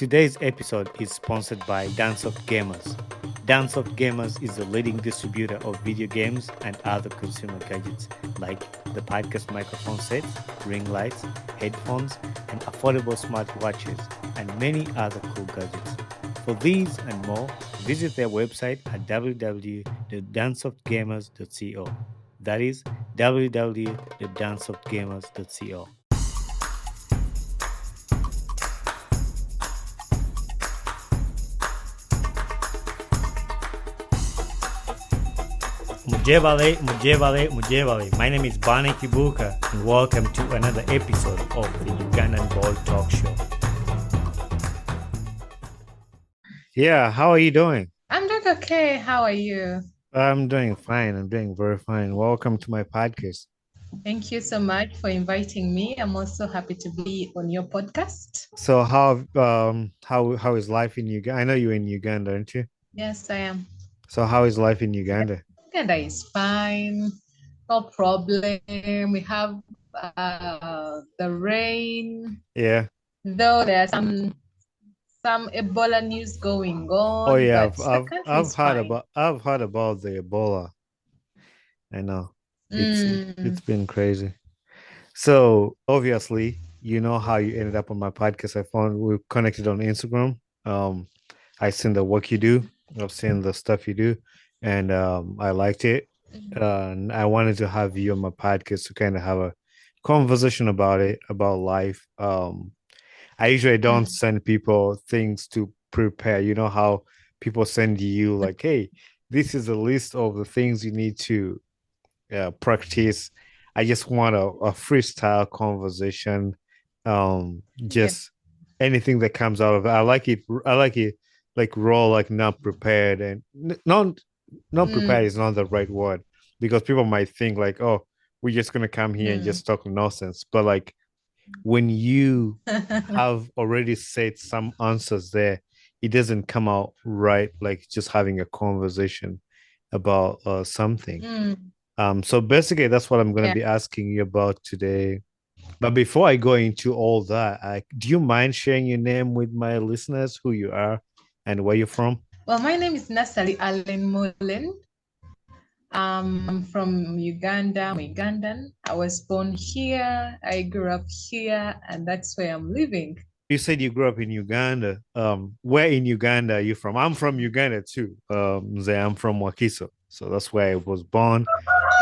Today's episode is sponsored by Dance Gamers. Dance Gamers is the leading distributor of video games and other consumer gadgets like the podcast microphone sets, ring lights, headphones, and affordable smartwatches, and many other cool gadgets. For these and more, visit their website at www.dancesoftgamers.co. That is www.dancesoftgamers.co. Mujevale, Mujevale, Mujevale. My name is Bani Kibuka, and welcome to another episode of the Ugandan Ball Talk Show. Yeah, how are you doing? I'm doing okay. How are you? I'm doing fine. I'm doing very fine. Welcome to my podcast. Thank you so much for inviting me. I'm also happy to be on your podcast. So how is life in Uganda? I know you're in Uganda, aren't you? Yes, I am. So how is life in Uganda? Uganda is fine. No problem. We have the rain. Yeah. Though there's some Ebola news going on. Oh yeah, but I've heard about the Ebola. I know. It's been crazy. So obviously, you know how you ended up on my podcast. I found we connected on Instagram. I seen the work you do. I've seen the stuff you do, and I liked it. And I wanted to have you on my podcast to kind of have a conversation about it, about life. I usually don't send people things to prepare. You know how people send you like, hey, this is a list of the things you need to practice. I just want a freestyle conversation. Just anything that comes out of it. I like it like raw, like not prepared, and not prepared is not the right word, because people might think like, oh, we're just gonna come here and just talk nonsense. But like when you have already said some answers there, it doesn't come out right, like just having a conversation about something. So basically that's what I'm going to be asking you about today. But before I go into all that, do you mind sharing your name with my listeners, who you are and where you're from? Well, my name is Nassali Allen Mullen. I'm from Uganda. I'm Ugandan. I was born here. I grew up here, and that's where I'm living. You said you grew up in Uganda. Where in Uganda are you from? I'm from Uganda too. I'm from Wakiso. So that's where I was born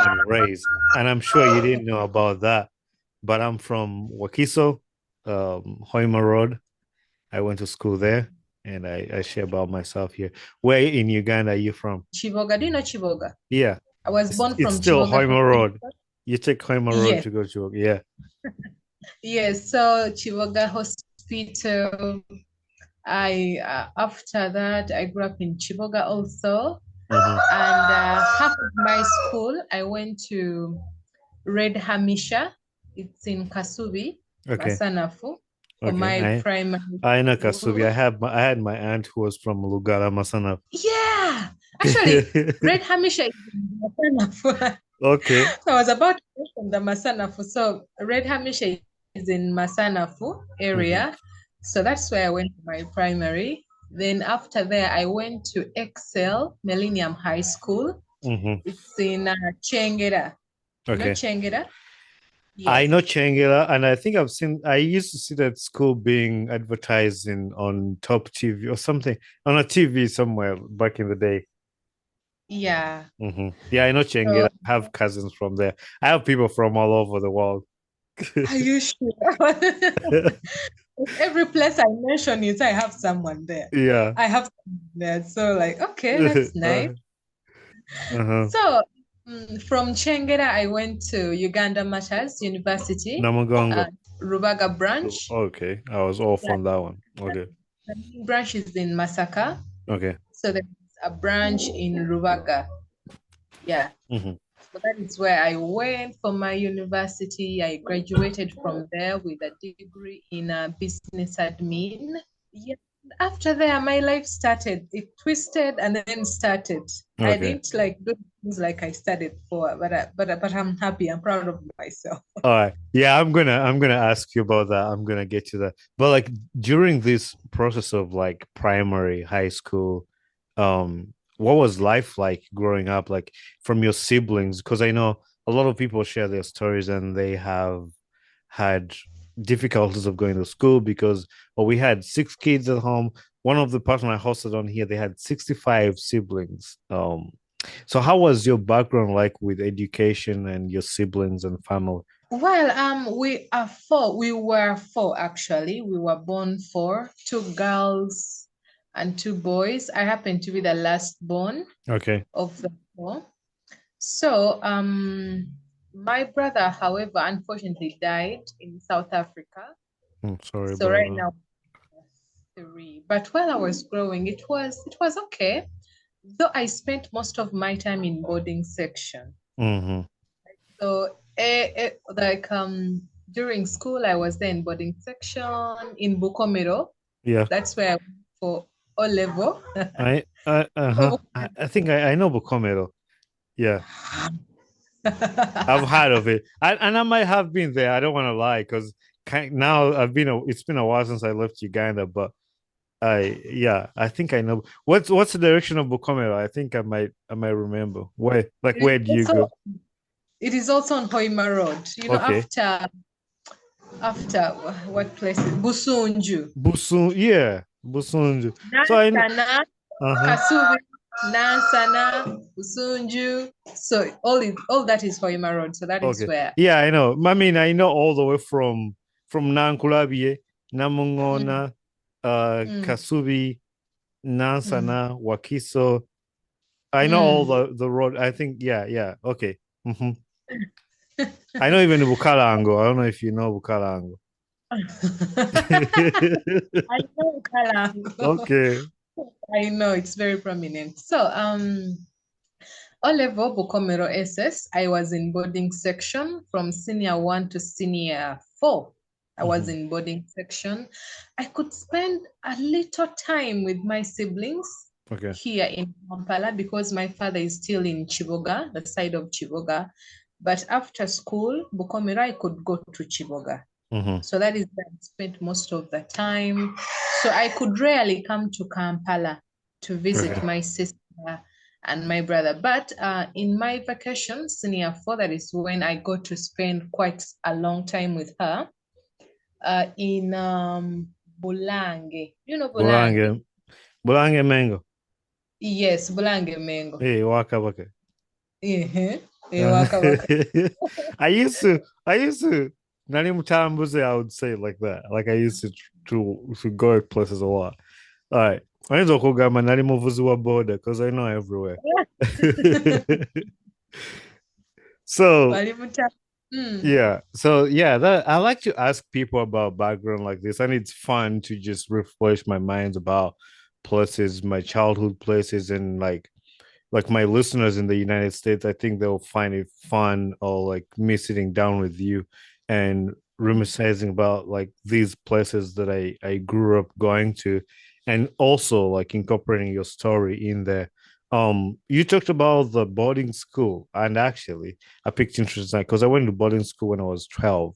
and raised. And I'm sure you didn't know about that, but I'm from Wakiso, Hoima Road. I went to school there, and I share about myself here. Where in Uganda are you from? Chivoga. Do you know Chivoga? Yeah. I was born from still Chivoga. Hoima Road. You take Hoima Road to go to Chivoga. Yeah. Yes. So Chivoga Hospital. After that, I grew up in Chivoga also. And half of my school, I went to Red Hamisha. It's in Kasubi, Masanafu, for my primary. I know Kasubi. I had my aunt who was from Lugala, Masanafu. Yeah, actually, Red Hamisha is in Masanafu. Okay. So I was about to mention the Masanafu. So Red Hamisha is in Masanafu area. So that's where I went to my primary. Then after there, I went to Excel Millennium High School. It's in Chengera. Okay. You know Chengera? Yes. I know Chengera, and I think I used to see that school being advertised on Top TV or something, on a TV somewhere back in the day. Yeah. Yeah, I know Chengera. I have cousins from there. I have people from all over the world. Are you sure? Every place I mention it, I have someone there. Yeah. I have someone there. So like, okay, that's nice. So from Chengera, I went to Uganda Martyrs University. Namagongo. Rubaga branch. Okay. I was off on that one. Okay. The main branch is in Masaka. Okay. So there's a branch in Rubaga. Yeah. So that is where I went for my university. I graduated from there with a degree in business admin. Yeah. After there, my life started. It twisted and then started. I didn't like do feels like I studied for, but I'm happy. I'm proud of myself. All right. Yeah, I'm gonna ask you about that. I'm gonna get to that. But like during this process of like primary, high school, what was life like growing up, like from your siblings? Because I know a lot of people share their stories and they have had difficulties of going to school because well, we had 6 kids at home. One of the person I hosted on here, they had 65 siblings. So how was your background like with education and your siblings and family? Well, we are four. We were four actually. We were born four, two girls and two boys. I happen to be the last born Okay. of the four. So, my brother, however, unfortunately died in South Africa. I'm sorry So about right that. now, three. But while I was growing, it was okay. Though I spent most of my time in boarding section. Mm-hmm. So, like during school, I was there in boarding section in Bukomero. Yeah. That's where I went for O level. I uh-huh. I think I know Bukomero. Yeah. I've heard of it. And I might have been there. I don't want to lie because now it's been a while since I left Uganda, but I think I know. What's the direction of Bukomero? I think I might remember. Where do you Also, go? it is also on Hoima Road. Okay. After what place? Busunju. Yeah, Busunju. So I know. Nansana, Uh-huh. Kasubi, Nansana, Busunju. So all that is Hoima Road. So that is Okay. where. Yeah, I know. I mean, I know all the way from Nankulabie, Mm, Namungona, mm, Kasubi, mm. Nansana, Wakiso. I know all Mm. the road. I think, yeah, yeah. Okay. Hmm. I know even Bukalango. I don't know if you know Bukalango. I know Kalango. Okay. I know it's very prominent. So, O level Bukomero SS, I was in boarding section from senior one to senior four. I was Hmm. in boarding section. I could spend a little time with my siblings Okay. here in Kampala because my father is still in Chiboga, the side of Chiboga. But after school, Bukomero, I could go to Chiboga. Hmm. So that is where I spent most of the time. So I could rarely come to Kampala to visit Okay. my sister and my brother. But in my vacation, senior four, that is when I got to spend quite a long time with her in Bulange. You know Bulange? Bulange. Bulange Mango. Yes, Bulange Mengo. Hey, waka waka. Uh-huh. Uh, Waka waka. I used to Nani Mutambuze, I would say it like that. Like I used to go places a lot. All right. I need to go get my Nani Muvuzi border because I know everywhere. So Mm, yeah. So yeah, that I like to ask people about background like this, and it's fun to just refresh my mind about places, my childhood places, and like my listeners in the United States, I think they'll find it fun or like me sitting down with you and reminiscing about like these places that I grew up going to, and also like incorporating your story in there. You talked about the boarding school, and actually, I picked interest in that because I went to boarding school when I was 12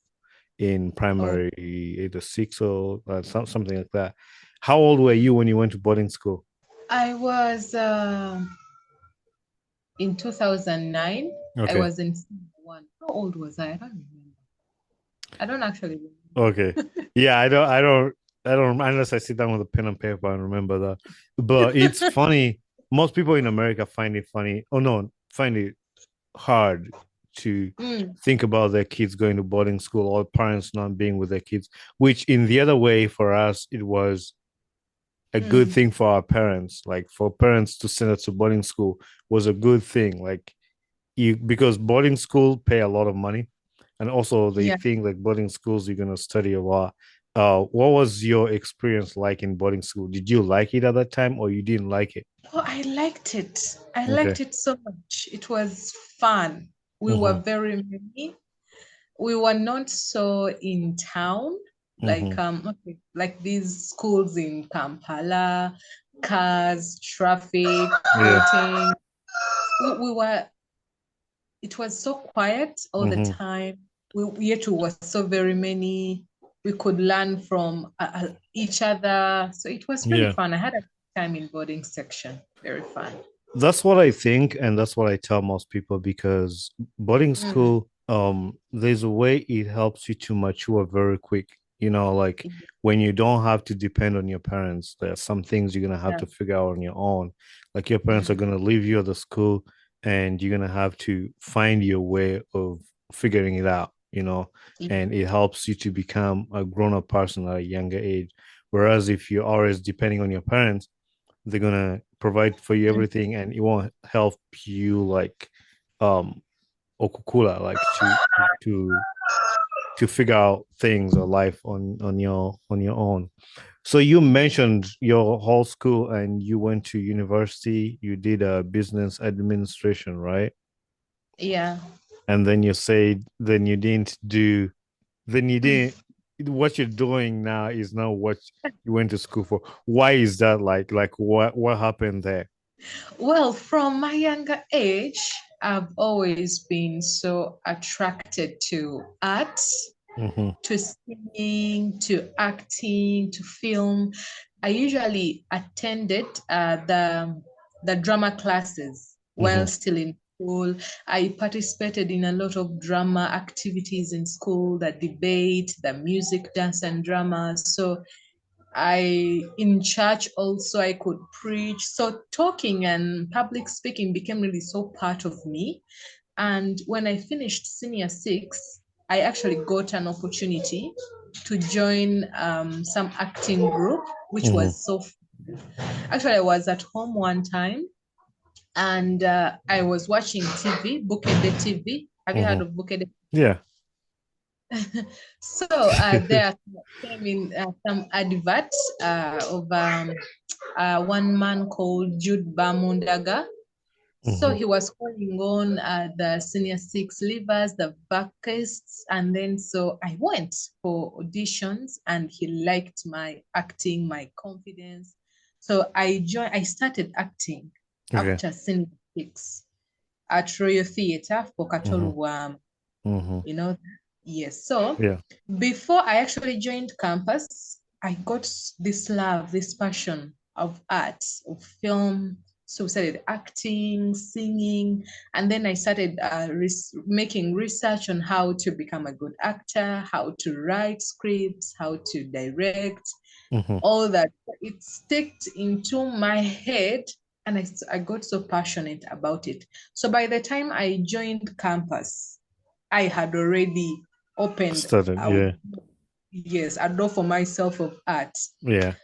in oh, primary, either six or something like that. How old were you when you went to boarding school? I was in 2009. I Okay. was in senior one. How old was I? I don't remember. I don't actually Okay. remember. Yeah, I don't unless I sit down with a pen and paper and remember that. But it's funny. Most people in America find it funny. Oh no, find it hard to Mm, think about their kids going to boarding school or parents not being with their kids, which in the other way for us, it was a good mm, thing for our parents. Like for parents to send us to boarding school was a good thing. Like you because boarding school pay a lot of money, and also they yeah. think like boarding schools you're gonna study a lot. What was your experience like in boarding school? Did you like it at that time or you didn't like it? Oh, I liked it. I Okay. liked it so much. It was fun. We were Mm-hmm. very many. We were not so in town, Mm-hmm. okay, like these schools in Kampala, cars, traffic, Yeah. waiting. We were it was so quiet all the Mm-hmm. time. We yet was so very many. We could learn from each other. So it was really Yeah. fun. I had a good time in boarding section. Very fun. That's what I think, and that's what I tell most people because boarding Mm. school, there's a way it helps you to mature very quick. Like when you don't have to depend on your parents, there are some things you're gonna have Yeah. to figure out on your own. Like your parents are Mm. gonna leave you at the school, and you're gonna have to find your way of figuring it out, and it helps you to become a grown-up person at a younger age. Whereas if you're always depending on your parents, they're gonna provide for you Mm. everything and it won't help you like um okukula like to figure out things or life on your own. So you mentioned your whole school and you went to university, you did a business administration, right? Yeah. And then you said then you didn't what you're doing now is not what you went to school for. Why is that? Like what happened there? Well, from my younger age, I've always been so attracted to arts, Mm-hmm. to singing, to acting, to film. I usually attended the drama classes while Mm-hmm. still in school. I participated in a lot of drama activities in school, the debate, the music, dance, and drama. So in church also, I could preach. So talking and public speaking became really so part of me. And when I finished senior six, I actually got an opportunity to join some acting group, which Mm-hmm. was so fun. Actually, I was at home one time and I was watching TV, Bukede TV. Have you heard Mm-hmm. of Bukede? Yeah. So there came in some adverts of one man called Jude Bamundaga. So Mm-hmm. he was calling on the senior six leavers, the backists, and then so I went for auditions, and he liked my acting, my confidence. So I started acting Okay. after senior six at Royal Theatre for Mm-hmm. Katolu, Mm-hmm. you know. Yes. So Yeah. before I actually joined campus, I got this love, this passion of art, of film. So I started acting, singing, and then I started making research on how to become a good actor, how to write scripts, how to direct, Mm-hmm. all that. It sticked into my head, and I got so passionate about it. So by the time I joined campus, I had already opened Started. a, Yeah. yes, a door for myself of art. Yeah.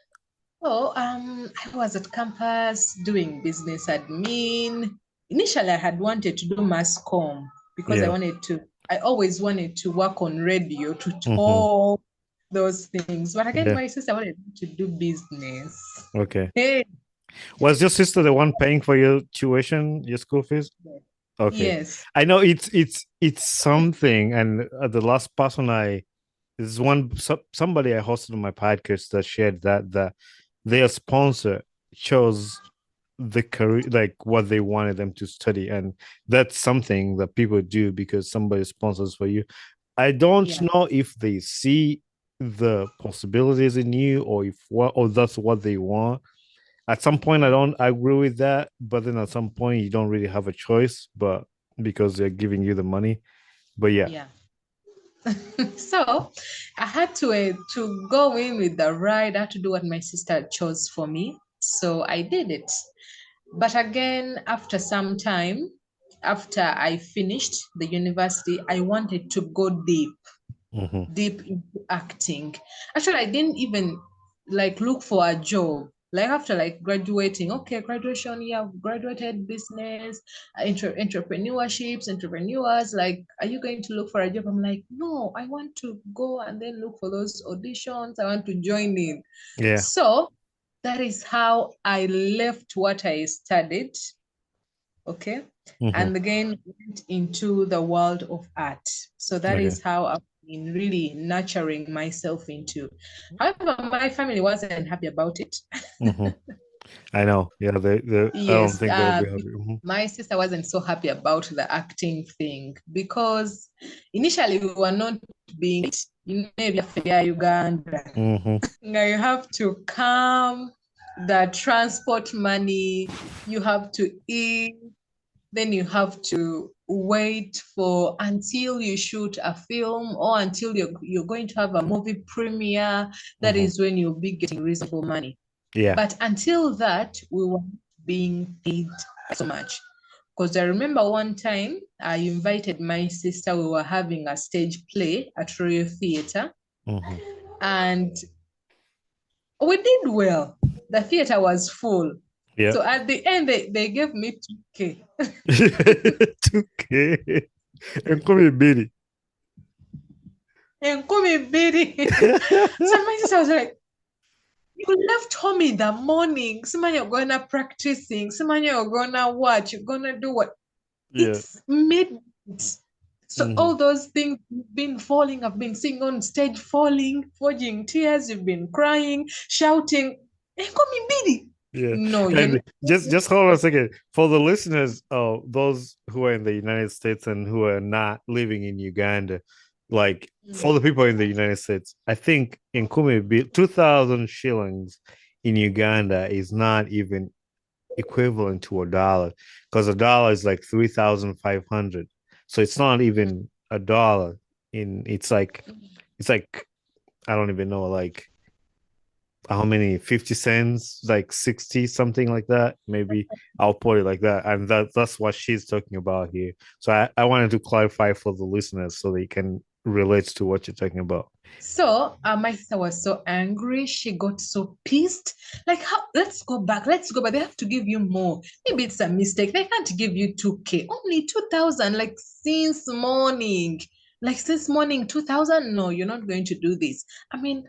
So I was at campus doing business admin. Initially, I had wanted to do mass comm because Yeah. I always wanted to work on radio, to Mm-hmm. talk, those things. But again, Yeah. my sister wanted to do business. Okay. Hey, Was your sister the one paying for your tuition, your school fees? Okay. yes. I know it's something, and the last person this is somebody I hosted on my podcast that shared that their sponsor chose the career like what they wanted them to study, and that's something that people do because somebody sponsors for you. I don't Yeah. know if they see the possibilities in you or if what or that's what they want. At some point I don't agree with that, but then at some point you don't really have a choice, but because they're giving you the money. But yeah. Yeah. So I had to go in with the ride. I had to do what my sister chose for me. So I did it. But again, after some time, after I finished the university, I wanted to go Mm-hmm. deep into acting. Actually, I didn't even like look for a job. Like after like graduating, okay, graduation, yeah, graduated business, entrepreneurships, entrepreneurs. Like, are you going to look for a job? I'm like, no, I want to go and then look for those auditions. I want to join in. Yeah. So that is how I left what I studied, okay, Mm-hmm. and again went into the world of art. So that Okay. is how I've been really nurturing myself into. However, my family wasn't happy about it. Mm-hmm. I know. Yeah, I don't Yes, think they'll be happy. my sister wasn't so happy about the acting thing because initially we were not being, maybe Uganda. Mm-hmm. Now you have to come, the transport money, you have to eat, then you have to wait for until you shoot a film or until you're going to have a movie premiere. That Mm-hmm. is when you'll be getting reasonable money. Yeah. But until that, we were being paid so much. Because I remember one time I invited my sister, we were having a stage play at Royal Theatre, Mm-hmm. and we did well. The theatre was full. Yeah. So at the end, they gave me 2K. 2K. And come here, Biddy. And come in, baby. So my sister was like, you left home in the morning. Someone you're gonna practicing. Someone you're gonna watch. You're gonna do what? Yeah. It's midnight. So Mm-hmm. all those things you've been falling, I've been seeing on stage, falling, forging tears, you've been crying, shouting, and call me Biddy. Yeah. No, you're And not. just hold on a second. For the listeners, those who are in the United States and who are not living in Uganda, like for the people in the United States, I think in Kumi, 2,000 shillings in Uganda is not even equivalent to a dollar because a dollar is like 3,500. So it's not even a dollar in it's like I don't even know like how many 50 cents, like 60 something like that. Maybe I'll put it like that. And that's what she's talking about here. So I wanted to clarify for the listeners so they can relate to what you're talking about. So my sister was so angry. She got so pissed. Like, how? Let's go back. Let's go back. They have to give you more. Maybe it's a mistake. They can't give you 2K. Only 2,000. Like since morning. Like since morning 2,000. No, you're not going to do this. I mean,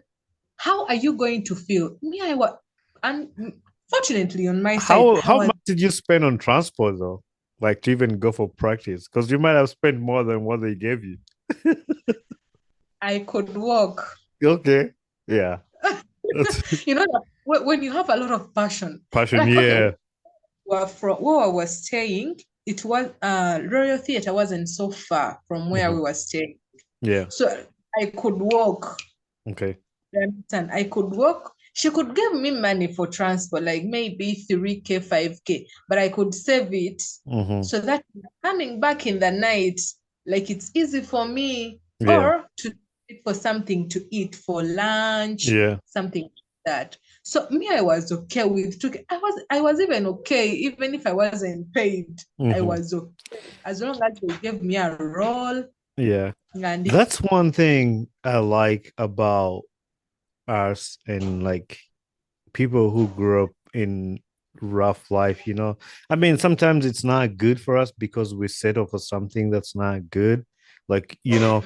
how are you going to feel? Me, I was. And fortunately, on my side, I How was. much did you spend on transport though? Like to even go for practice? Because you might have spent more than what they gave you. I could walk. Okay. Yeah. That's You know, when you have a lot of passion, passion. like okay, Yeah. were from where I was staying, it was Royal Theatre wasn't so far from where Mhm. we were staying. Yeah. So I could walk. Okay. And I could walk. She could give me money for transport, like maybe 3K, 5K, but I could save it Hmm. so that coming back in the night, like it's easy for me, Yeah. or to eat for something to eat for lunch, Yeah. something like that. So me, I was okay with 2K. I was even okay, even if I wasn't paid, I Hmm. was okay. As long as they gave me a role Yeah. and That's one thing I like about us and like people who grew up in rough life, you know. I mean, sometimes it's not good for us because we settle for something that's not good. Like, you know,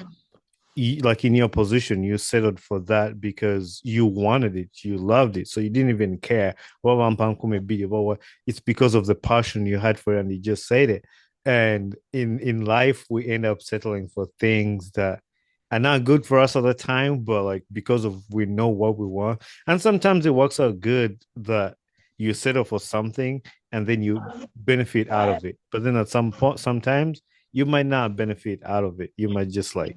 like in your position, you settled for that because you wanted it, you loved it, so you didn't even care. It's because of the passion you had for it, and you just said it. And in life, we end up settling for things that are not good for us at the time, but like because of we know what we want, and sometimes it works out good that you settle for something and then you benefit out of it. But then at some point, sometimes you might not benefit out of it. You might just like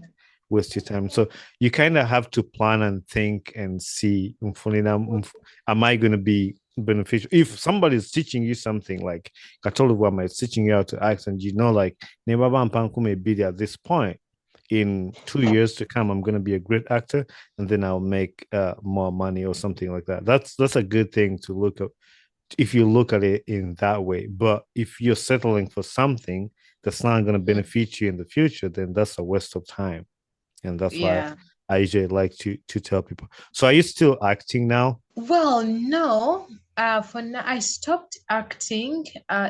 waste your time. So you kind of have to plan and think and see, am I going to be beneficial? If somebody's teaching you something like I told you what am I teaching you how to act, and you know, like at this point, in 2 years to come, I'm going to be a great actor, and then I'll make more money or something like that. That's a good thing to look at if you look at it in that way. But if you're settling for something that's not going to benefit you in the future, then that's a waste of time. And that's why yeah. I usually like to tell people. So are you still acting now? Well, no. For now, I stopped acting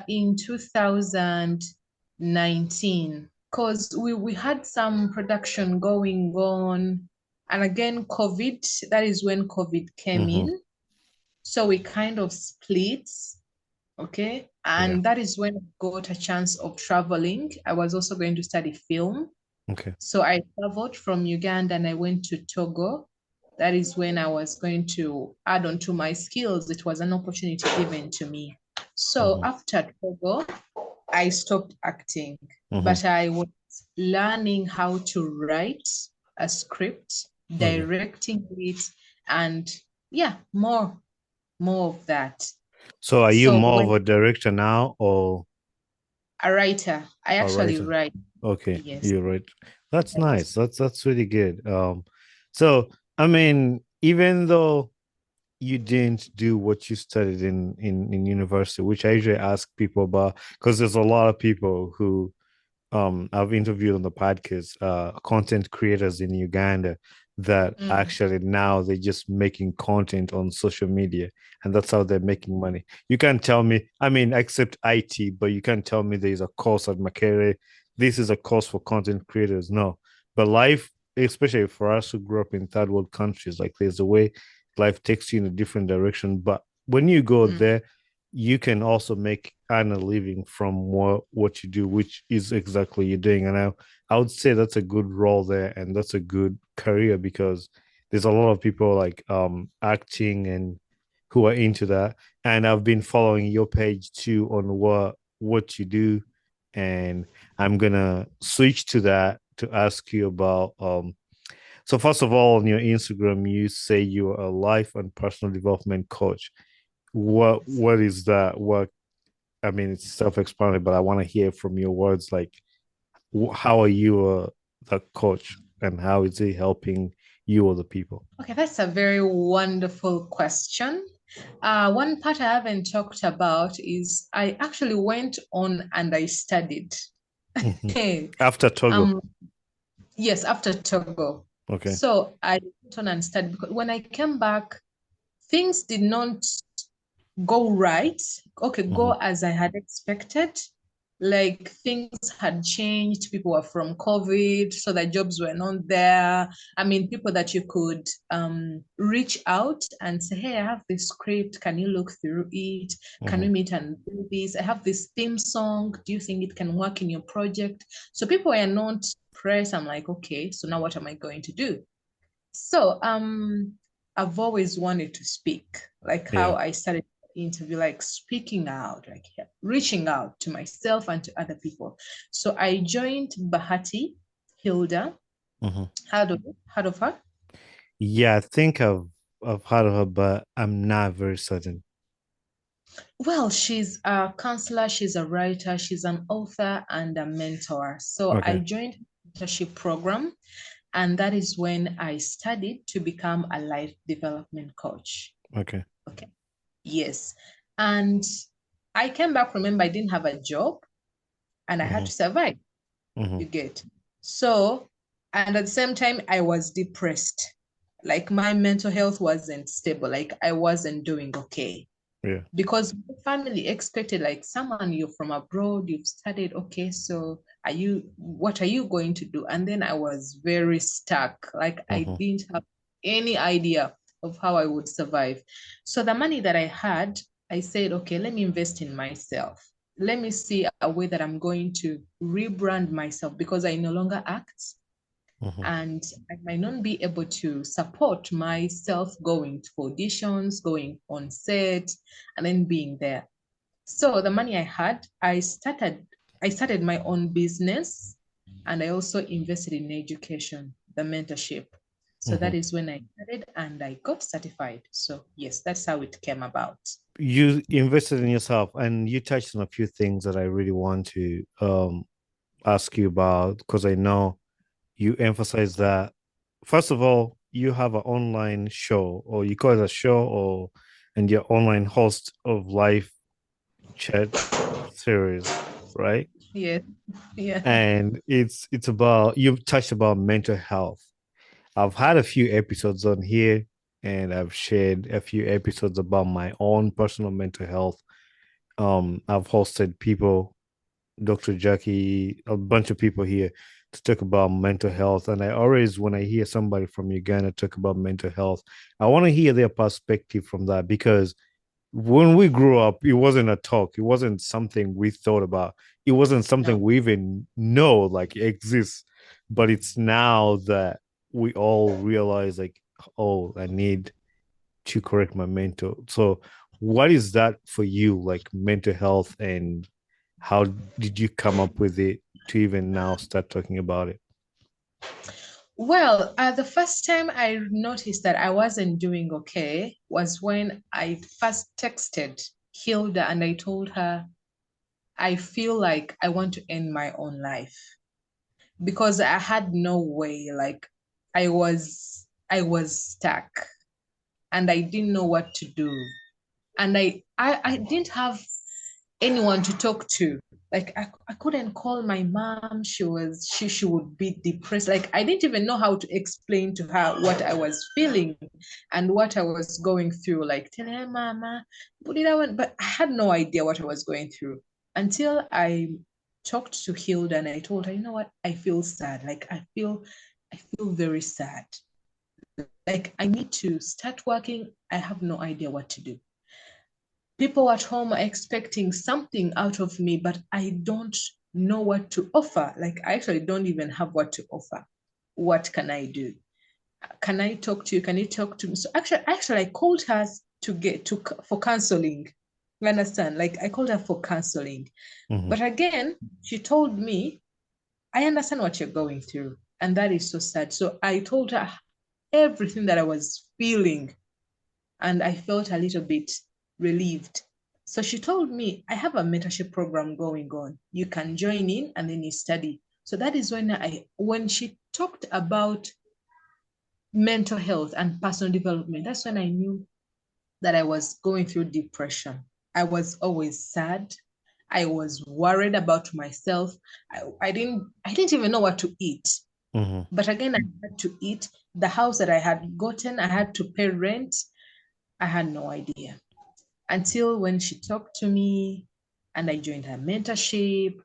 in 2019 because we had some production going on, and again, COVID. That is when COVID came Mm-hmm. in, so we kind of split. Okay, Yeah. and that is when I got a chance of traveling. I was also going to study film, Okay. so I traveled from Uganda and I went to Togo. that is when I was going to add on to my skills. It was an opportunity given to me. So Mm-hmm. after Togo, I stopped acting, Mm-hmm. but I was learning how to write a script, Okay. directing it, and yeah, more of that. So are you So more of when a director now or a writer, I a actually writer? write. Okay, Yes. you're right. That's Right. nice. That's really good. So I mean, even though you didn't do what you studied in university, which I usually ask people about, because there's a lot of people who I've interviewed on the podcast content creators in Uganda that Mm, actually now they're just making content on social media and that's how they're making money. You can't tell me, I mean, except IT, but you can't tell me there's a course at Makere. This is a course for content creators. No. But life, especially for us who grew up in third world countries, like there's a way life takes you in a different direction. But when you go mm, there, you can also make earn a living from what you do, which is exactly you're doing. And I would say that's a good role there and that's a good career because there's a lot of people like acting and who are into that. And I've been following your page too on what you do. And I'm gonna switch to that to ask you about so first of all on your Instagram you say you're a life and personal development coach. What is that? What I mean, it's self-explanatory, but I want to hear from your words. Like, how are you the coach, and how is it helping you or the people? Okay, that's a very wonderful question. One part I haven't talked about is I actually went on and I studied. Mhm. Hey, After Togo, um, yes, after Togo. okay. So I went on and studied because when I came back, things did not go right. Okay, go Hmm. as I had expected. Like things had changed. People were from COVID, so the jobs were not there. I mean, people that you could reach out and say, "Hey, I have this script. Can you look through it? Can we Hmm. meet and do this? I have this theme song. Do you think it can work in your project?" So people were not pressed. I'm like, okay, so now what am I going to do? So I've always wanted to speak, like Yeah. how I started the interview, like speaking out, like reaching out to myself and to other people. So I joined Bahati Hilda. Hmm. Heard of her? Yeah, I think I've heard of her, but I'm not very certain. Well, she's a counselor, she's a writer, she's an author and a mentor. So I Okay. joined the mentorship program, and that is when I studied to become a life development coach. Okay. Okay. Yes. And I came back, remember, I didn't have a job and I had Hmm. to survive, Hmm. you get. So, and at the same time, I was depressed. Like my mental health wasn't stable. Like I wasn't doing okay Yeah. because my family expected like someone you're from abroad, you've studied, okay, so what are you going to do? And then I was very stuck. Like I Hmm. didn't have any idea of how I would survive. So the money that I had, I said, okay, let me invest in myself. Let me see a way that I'm going to rebrand myself because I no longer act Hmm. and I might not be able to support myself going to auditions, going on set, and then being there. So the money I had, I started my own business and I also invested in education, the mentorship. So Hmm. that is when I started and I got certified. So yes, that's how it came about. You invested in yourself, and you touched on a few things that I really want to ask you about because I know you emphasize that first of all, you have an online show, or you call it a show, or and you're online host of live chat series, right? Yes, yeah. And it's about you've touched about mental health. I've had a few episodes on here, and I've shared a few episodes about my own personal mental health. I've hosted people Dr. Jackie, a bunch of people here to talk about mental health. And I always, when I hear somebody from Uganda talk about mental health, I want to hear their perspective from that because when we grew up, it wasn't a talk. It wasn't something we thought about. It wasn't something No. we even know like exists. But it's now that we all realize like oh, I need to correct my mental. So what is that for you, like mental health, and how did you come up with it to even now start talking about it? Well, the first time I noticed that I wasn't doing okay was when I first texted Hilda and I told her I feel like I want to end my own life because I had no way. Like I was stuck and I didn't know what to do. And I didn't have anyone to talk to. Like I couldn't call my mom. She would be depressed. Like I didn't even know how to explain to her what I was feeling and what I was going through. Like tell her, mama, what did I want? But I had no idea what I was going through until I talked to Hilda and I told her, you know what, I feel sad. Like I feel very sad. Like I need to start working. I have no idea what to do. People at home are expecting something out of me, but I don't know what to offer. Like I actually don't even have what to offer. What can I do? Can I talk to you? Can you talk to me? So actually, I called her to get to for counseling. You understand? Like I called her for counseling, Mm-hmm. but again, she told me, "I understand what you're going through, and that is so sad." So I told her everything that I was feeling, and I felt a little bit relieved. So she told me, I have a mentorship program going on. You can join in and then you study. So that is when she talked about mental health and personal development, that's when I knew that I was going through depression. I was always sad. I was worried about myself. I didn't even know what to eat. Mm-hmm. But again, I had to eat. The house that I had gotten, I had to pay rent. I had no idea until when she talked to me and I joined her mentorship.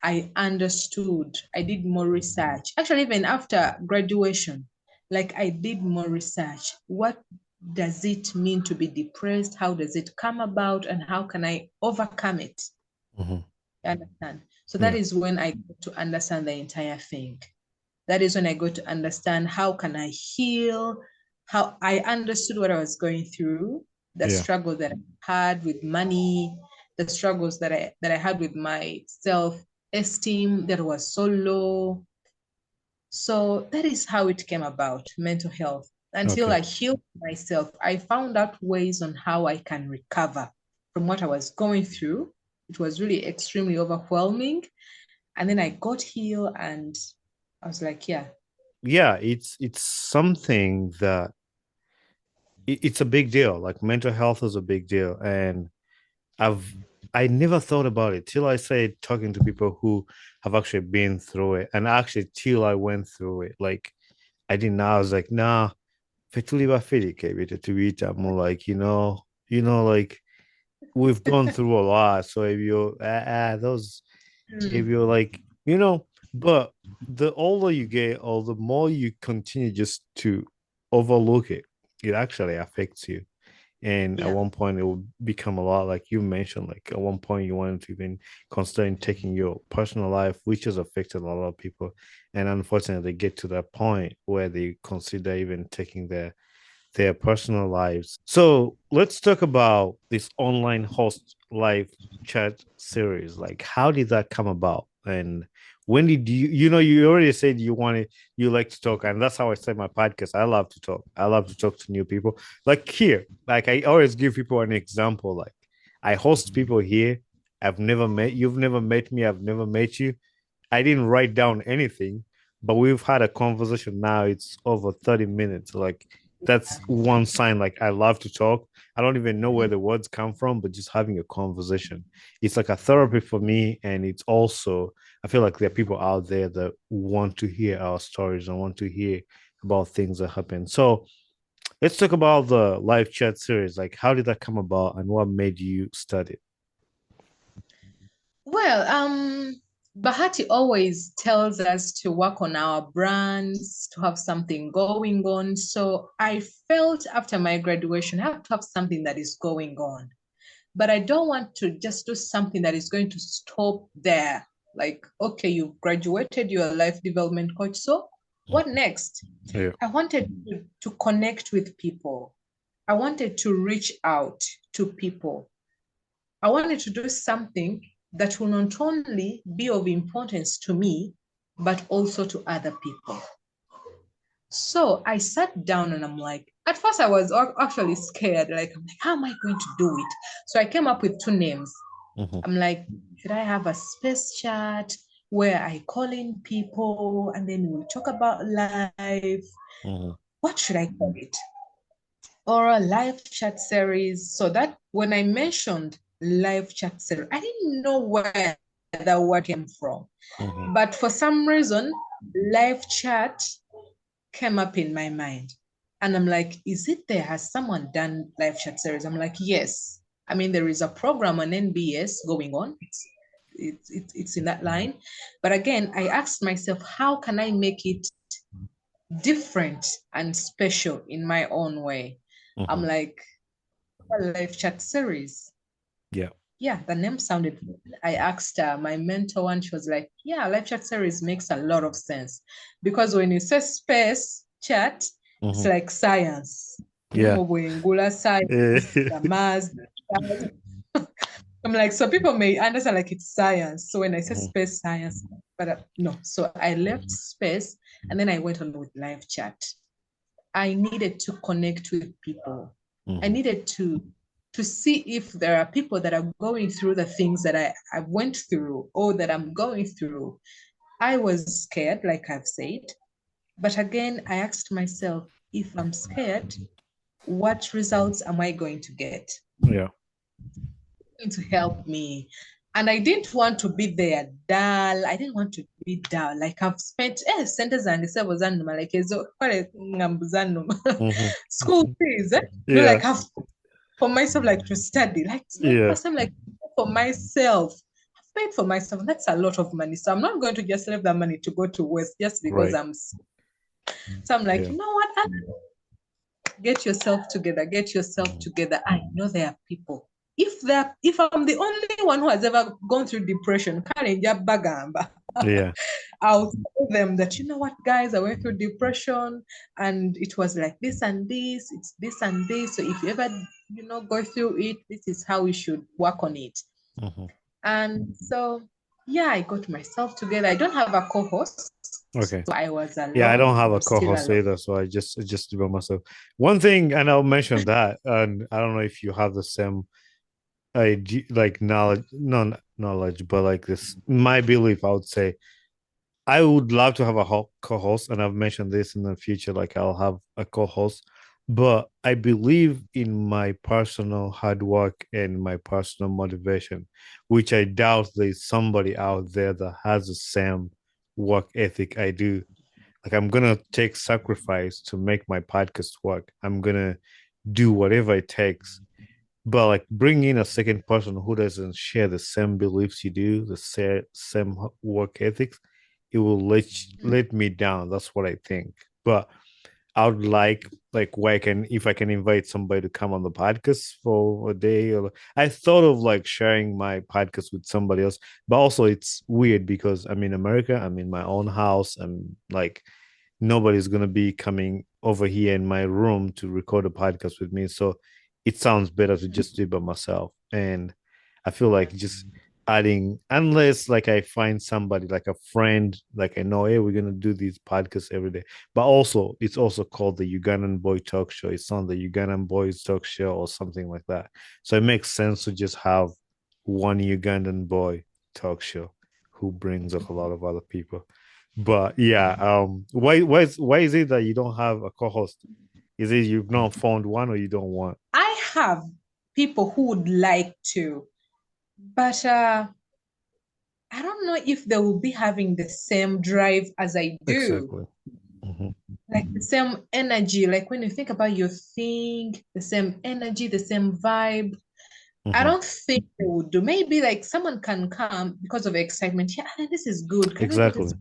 I understood. I did more research. Actually, even after graduation, like I did more research. What does it mean to be depressed? How does it come about? And how can I overcome it? Mm-hmm. You understand? So that Yeah. is when I got to understand the entire thing. That is when I got to understand how can I heal, how I understood what I was going through, the Yeah. struggle that I had with money, the struggles that I had with my self-esteem that was so low. So that is how it came about, mental health. Until Okay. I healed myself, I found out ways on how I can recover from what I was going through. It was really extremely overwhelming. And then I got healed and I was like, yeah. Yeah, it's something that it's a big deal. Like mental health is a big deal, and I've I never thought about it till I started talking to people who have actually been through it, and actually till I went through it. Like I didn't know. I was like, nah, fetuliva fedike, bit more like, like we've gone through a lot. So if you those if Mm, you're like, but the older you get, or the more you continue just to overlook it, it actually affects you. And at yeah. one point, it will become a lot like you mentioned. Like at one point, you wanted to even considering taking your personal life, which has affected a lot of people. And unfortunately, they get to that point where they consider even taking their personal lives. So let's talk about this online host live chat series. Like, how did that come about? And when did you already said you like to talk, and that's how I said my podcast. I love to talk. I love to talk to new people. Like here, like I always give people an example. Like I host people here. I've never met, you've never met me, I've never met you. I didn't write down anything, but we've had a conversation now. It's over 30 minutes. Like that's one sign. Like I love to talk. I don't even know where the words come from, but just having a conversation. It's like a therapy for me. And it's also, I feel like there are people out there that want to hear our stories and want to hear about things that happen. So let's talk about the live chat series. Like, how did that come about and what made you start it? Well, Bahati always tells us to work on our brands, to have something going on. So I felt after my graduation, I have to have something that is going on. But I don't want to just do something that is going to stop there. Like, okay, you've graduated, you're a life development coach. So What next? Yeah. I wanted to connect with people. I wanted to reach out to people. I wanted to do something that will not only be of importance to me, but also to other people. So I sat down and I'm like, at first I was actually scared. Like, I'm like, how am I going to do it? So I came up with two names. I'm like, should I have a space chat where I call in people and then we talk about life? What should I call it? Or a live chat series? So that when I mentioned live chat series, I didn't know where that word came from. But for some reason, live chat came up in my mind. And I'm like, is it there? Has someone done live chat series? I'm like, yes. I mean, there is a program on NBS going on. It's in that line. But again, I asked myself, how can I make it different and special in my own way? I'm like, a live chat series. Yeah. Yeah, the name sounded good. I asked my mentor and she was like, yeah, live chat series makes a lot of sense. Because when you say space chat, it's like science. Yeah. Science, the Mars, the stars. I'm like, so people may understand like it's science. So when I say space science, but no. So I left space and then I went on with live chat. I needed to connect with people. I needed to see if there are people that are going through the things that I went through or that I'm going through. I was scared, like I've said. But again, I asked myself, if I'm scared, what results am I going to get? Yeah. To help me. And I didn't want to be there dull. I didn't want to be dull. Like I've spent centers and like school fees. No, Yeah. like I've for myself like to study. Like it's my Yeah. first time like for myself. I've paid for myself. That's a lot of money. So I'm not going to just leave that money to go to waste just because Right. I'm so I'm like, you know what? Get yourself together. Get yourself together. I know there are people. If I'm the only one who has ever gone through depression, Yeah. I'll tell them that, you know what, guys, I went through depression and it was like this and this, it's this and this. So if you ever, go through it, this is how we should work on it. And so, yeah, I got myself together. I don't have a co-host. Okay. So I was alone. Yeah, I don't have a I'm still co-host alone. either, so I just do it myself. One thing, and I'll mention that, and I don't know if you have the same like knowledge, not knowledge, but like this, my belief, I would say, I would love to have a co-host, and I've mentioned this in the future, like I'll have a co-host, but I believe in my personal hard work and my personal motivation, which I doubt there's somebody out there that has the same work ethic I do. Like I'm gonna take sacrifice to make my podcast work. I'm gonna do whatever it takes. But like bring in a second person who doesn't share the same beliefs you do, the same work ethics, it will let me down. That's what I think. But I would like where I can, if I can invite somebody to come on the podcast for a day, or I thought of like sharing my podcast with somebody else, but also it's weird because I'm in America, I'm in my own house, and like nobody's gonna be coming over here in my room to record a podcast with me. So it sounds better to just do it by myself. And I feel like just adding, unless like I find somebody like a friend, like I know, hey, we're gonna do these podcasts every day. But also, it's also called the Ugandan Boy Talk Show. It's on the Ugandan Boys Talk Show or something like that. So it makes sense to just have one Ugandan boy talk show who brings up a lot of other people. But yeah, why is it that you don't have a co-host? Is it you've not found one or you don't want? I have people who would like to, but I don't know if they will be having the same drive as I do. Exactly. Mm-hmm. Like the same energy. Like when you think about your thing, the same energy, the same vibe. I don't think they would do. Maybe like someone can come because of excitement. Yeah, this is good. Can we do Exactly. this?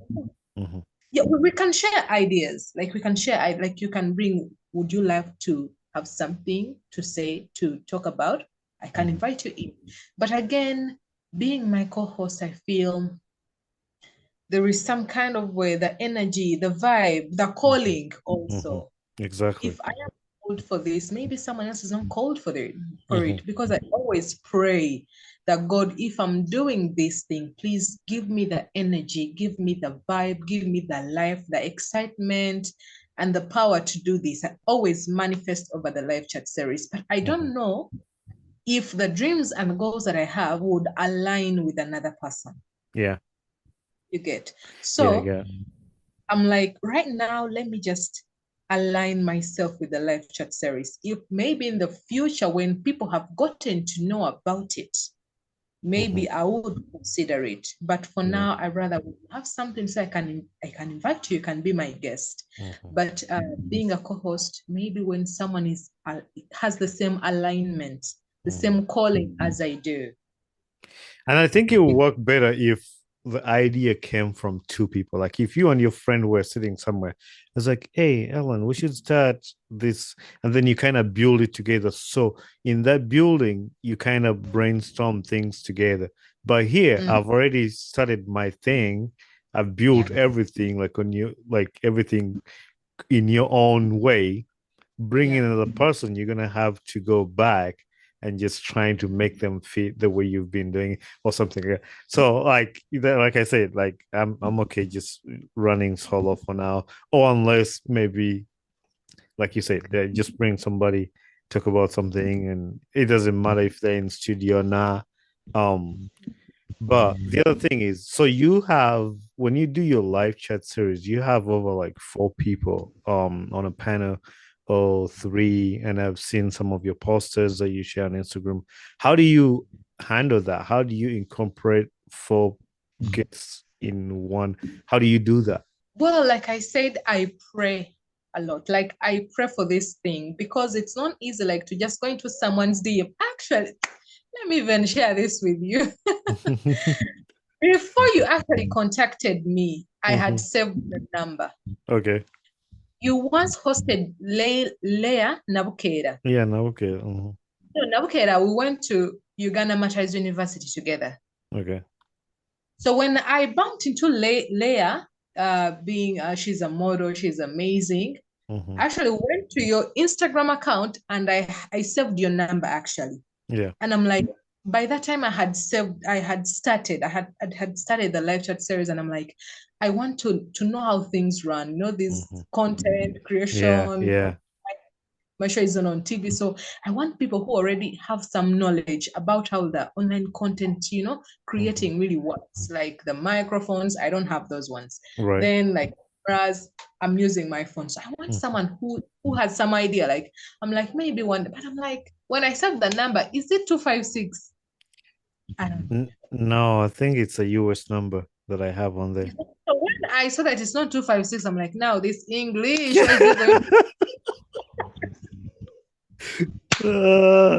Yeah, we can share ideas. Like we can share, like you can bring, would you like to have something to say, to talk about? I can invite you in. But again, being my co-host, I feel there is some kind of way, the energy, the vibe, the calling Mm-hmm. also. Exactly. If I am called for this, maybe someone else is not called for Mm-hmm. it. Because I always pray that God, if I'm doing this thing, please give me the energy, give me the vibe, give me the life, the excitement, and the power to do this. I always manifest over the live chat series, but I Mm-hmm. don't know if the dreams and goals that I have would align with another person. Yeah. You get. Yeah, I So get. I'm like, right now, let me just align myself with the live chat series. If maybe in the future, when people have gotten to know about it, maybe Mm-hmm. I would consider it. But for Yeah. now, I rather have something so I can invite you. You can be my guest. Mm-hmm. But being a co-host, maybe when someone is has the same alignment, the Mm-hmm. same calling as I do. And I think it will work better if the idea came from two people. Like if you and your friend were sitting somewhere, it's like, hey, Ellen, we should start this. And then you kind of build it together. So in that building, you kind of brainstorm things together. But here, Mm, I've already started my thing. I've built yeah. everything like on you, like everything in your own way. Bring in Yeah. another person, you're gonna have to go back and just trying to make them fit the way you've been doing it or something like that. So like I said, like I'm okay just running solo for now. Or unless maybe like you said, just bring somebody, talk about something, and it doesn't matter if they're in studio or not. Um but the other thing is, so you have when you do your live chat series, you have over like four people on a panel or three, and I've seen some of your posters that you share on Instagram. How do you handle that? How do you incorporate four guests in one? How do you do that? Well, like I said, I pray a lot. Like I pray for this thing because it's not easy, like to just go into someone's DM. Actually, let me even share this with you. Before you actually contacted me, I had Mhm. saved the number. Okay. You once hosted Leah Nabukeda. Yeah, no, okay. Mhm. So Nabukeda, we went to Uganda Martyrs University together. Okay. So when I bumped into Leah, being she's a model, she's amazing. Mhm. I actually went to your Instagram account and I saved your number actually. Yeah. And I'm like, by that time I had started the live chat series, and I'm like, I want to know how things run, this Mhm. content Yeah, creation. yeah. My show is on TV. So I want people who already have some knowledge about how the online content, Mhm. creating really works. Like the microphones, I don't have those ones. Right. Then like whereas I'm using my phone. So I want Mhm. someone who has some idea. Like I'm like, maybe one, but I'm like, when I said the number, is it 256? I don't know. No, I think it's a US number that I have on there. So when I saw that it's not 256, I'm like, now this English, what is it going? Uh,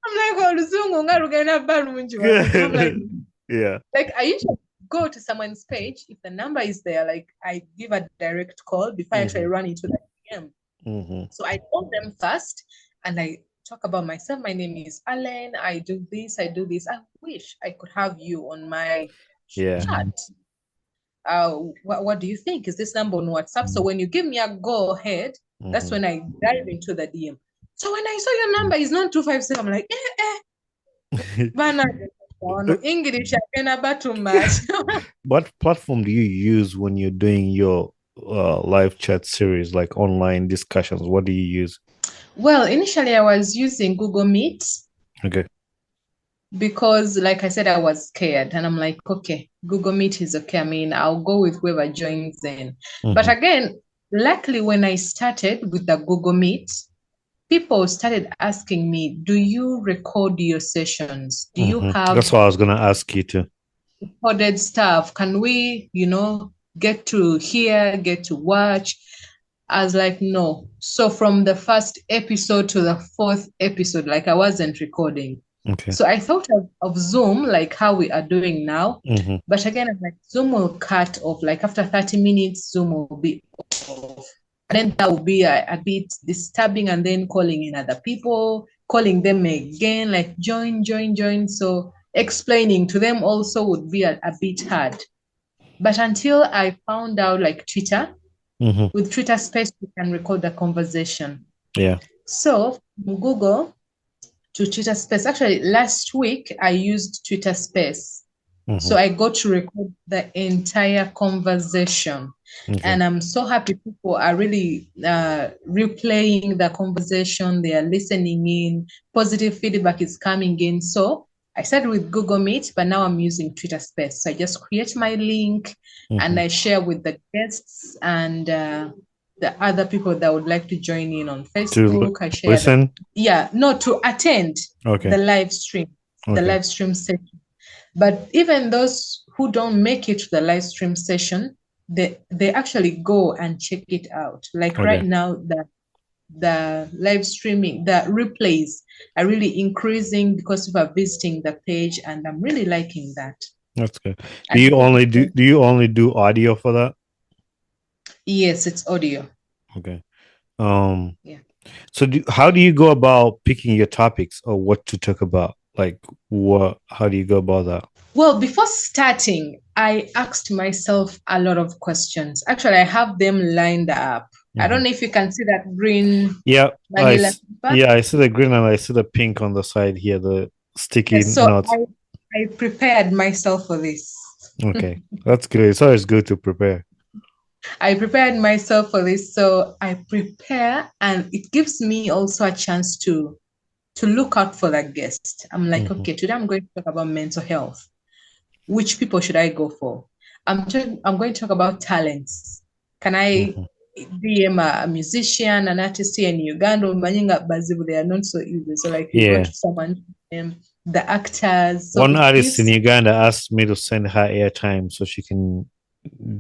I'm like, oh, Luzungu, nga lugenda balungi wano. So I'm yeah. like I usually go to someone's page. If the number is there, like I give a direct call before I actually Hmm. run into the DM. Hmm. So I call them first and I talk about myself. My name is Allen. I do this, I do this. I wish I could have you on my Yeah. chat. What do you think? Is this number on WhatsApp? So when you give me a go ahead, that's Hmm. when I dive into the DM. So when I saw your number is not 257, I'm like, bana, English, I can too much. What platform do you use when you're doing your live chat series, like online discussions? What do you use? Well, initially I was using Google Meet Okay. because, like I said, I was scared. And I'm like, okay, Google Meet is okay. I mean, I'll go with whoever joins in. But Hmm. again, luckily, when I started with the Google Meet, people started asking me, do you record your sessions? Do you Hmm. have That's what I was gonna ask you to. recorded stuff? Can we, get to hear, get to watch? I was like, no. So from the first episode to the fourth episode, like I wasn't recording. Okay. So I thought of Zoom, like how we are doing now. Hmm. But again, I'm like, Zoom will cut off. Like after 30 minutes, Zoom will be off. And then that will be a bit disturbing. And then calling in other people, calling them again, like join, join, join. So explaining to them also would be a bit hard. But until I found out like Twitter, Mm-hmm. with Twitter Space, you can record the conversation. Yeah. So from Google to Twitter Space, actually last week I used Twitter Space. Mm-hmm. So I got to record the entire conversation. Okay. And I'm so happy people are really replaying the conversation. They are listening in. Positive feedback is coming in. So I started with Google Meet, but now I'm using Twitter Space. So I just create my link Mm-hmm. and I share with the guests and the other people that would like to join in on To Facebook. I share that. listen. Yeah, no, to attend Okay. the Okay. live stream session. But even those who don't make it to the live stream session, they actually go and check it out. Like right Okay. now, the live streaming, the replays are really increasing because people are visiting the page, and I'm really liking that. That's good. Do And you only do audio for that? yes, it's audio. Okay. Um, Yeah. so how do you go about picking your topics or what to talk about? Like how do you go about that? Well, before starting, I asked myself a lot of questions. Actually, I have them lined up. I Mm-hmm. don't know if you can see that green Yeah, vanilla paper. yeah, I see the green and I see the pink on the side here, the sticky Yes, so notes. I prepared myself for this. Okay, that's good. It's always good to prepare. I prepared myself for this. So I prepare and it gives me also a chance to look out for that guest. I'm like, Mm-hmm. okay, today I'm going to talk about mental health. Which people should I go for? I'm going to talk about talents. Can I Mm-hmm. DM a musician, an artist here in Uganda? Manyinga Bazibu, they are not so easy. So like you go Yeah. to someone, the actors. So One it artist in gives Uganda asked me to send her airtime so she can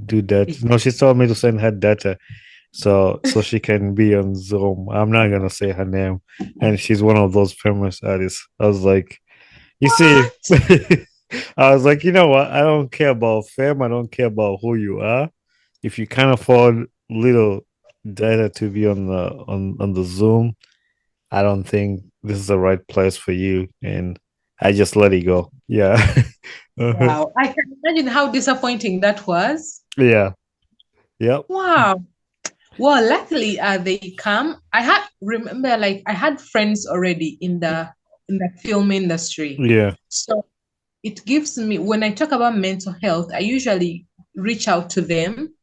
do that. No, she told me to send her data so she can be on Zoom. I'm not gonna say her name, and she's one of those famous artists. I was like, you see, what? I was like, you know what? I don't care about fame. I don't care about who you are. If you can't afford little data to be on the Zoom, I don't think this is the right place for you. And I just let it go. Yeah. Uh-huh. Wow. I can imagine how disappointing that was. Yeah. Yep. Wow. Well, luckily, they come. I had remember like I had friends already in the film industry, Yeah. so it gives me when I talk about mental health, I usually reach out to them.